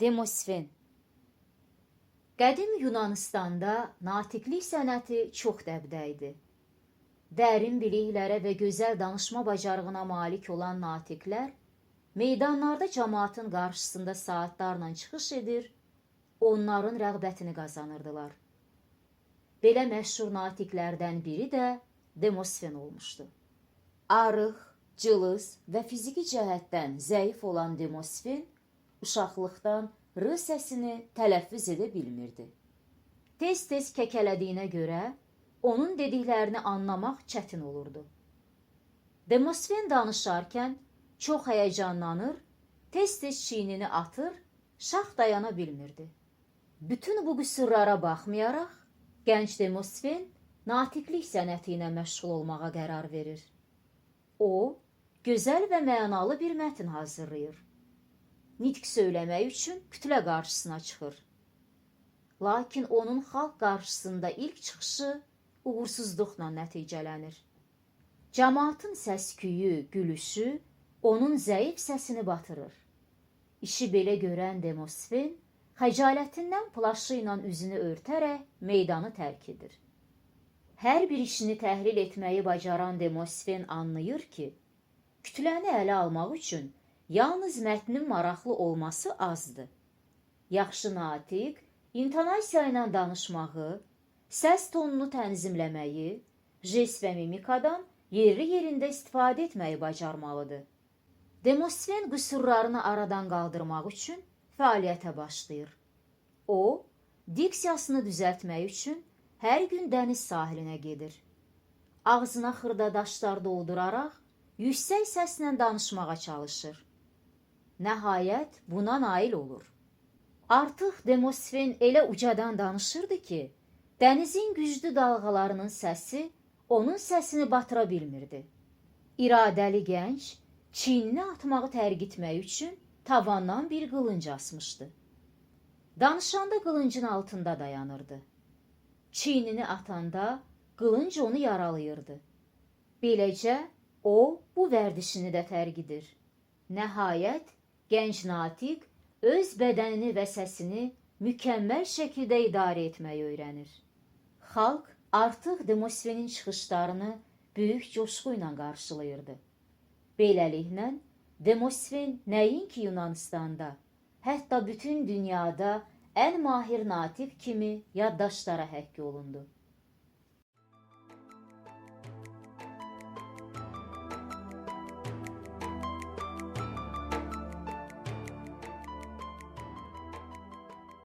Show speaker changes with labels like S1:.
S1: Demosfen. Qədim Yunanistanda natiqlik sənəti çox dəbdə idi. Dərin biliklərə və gözəl danışma bacarığına malik olan natiqlər meydanlarda cəmaatın qarşısında saatlarla çıxış edir, onların rəğbətini qazanırdılar. Belə məşhur natiqlərdən biri də Demosfen olmuşdu. Arıq, cılız və fiziki cəhətdən zəif olan Demosfen uşaqlıqdan r səsini tələffüz edə bilmirdi. Tez-tez kəkələdiyinə görə onun dediklərini anlamaq çətin olurdu. Demosfen danışarkən çox həyəcanlanır, tez-tez çiynini atır, şax dayana bilmirdi. Bütün bu qüsurlara baxmayaraq, gənc Demosfen natiqlik sənəti ilə məşğul olmağa qərar verir. O, gözəl və mənalı bir mətn hazırlayır. Nitq söyləmək üçün kütlə qarşısına çıxır. Lakin onun xalq qarşısında ilk çıxışı uğursuzluqla nəticələnir. Cəmaatın səs-küyü, gülüşü onun zəif səsini batırır. İşi belə görən Demosfen xəcalətindən plaşı ilə üzünü örtərək meydanı tərk edir. Hər bir işini təhlil etməyi bacaran Demosfen anlayır ki, kütləni ələ almaq üçün yalnız mətnin maraqlı olması azdır. Yaxşı natiq, intonasiya ilə danışmağı, səs tonunu tənzimləməyi, jest və mimikadan yerli-yerində istifadə etməyi bacarmalıdır. Demosfen qüsurlarını aradan qaldırmaq üçün fəaliyyətə başlayır. O, diksiyasını düzəltmək üçün hər gün dəniz sahilinə gedir. Ağzına xırda daşlar dolduraraq, yüksək səslə danışmağa çalışır. Nəhayət buna nail olur. Artıq Demosfen elə ucadan danışırdı ki, dənizin güclü dalğalarının səsi onun səsini batıra bilmirdi. İradəli gənc çiynini atmağı tərk etmək üçün tavandan bir qılınc asmışdı. Danışanda qılıncın altında dayanırdı. Çiynini atanda qılınc onu yaralayırdı. Beləcə o bu vərdişini də tərk edir. Nəhayət gənc natiq öz bədənini və səsini mükəmməl şəkildə idarə etməyi öyrənir. Xalq artıq Demosfenin çıxışlarını böyük coşqu ilə qarşılayırdı. Beləliklə, Demosfen nəinki Yunanistanda, hətta bütün dünyada ən mahir natiq kimi yaddaşlara həkk olundu.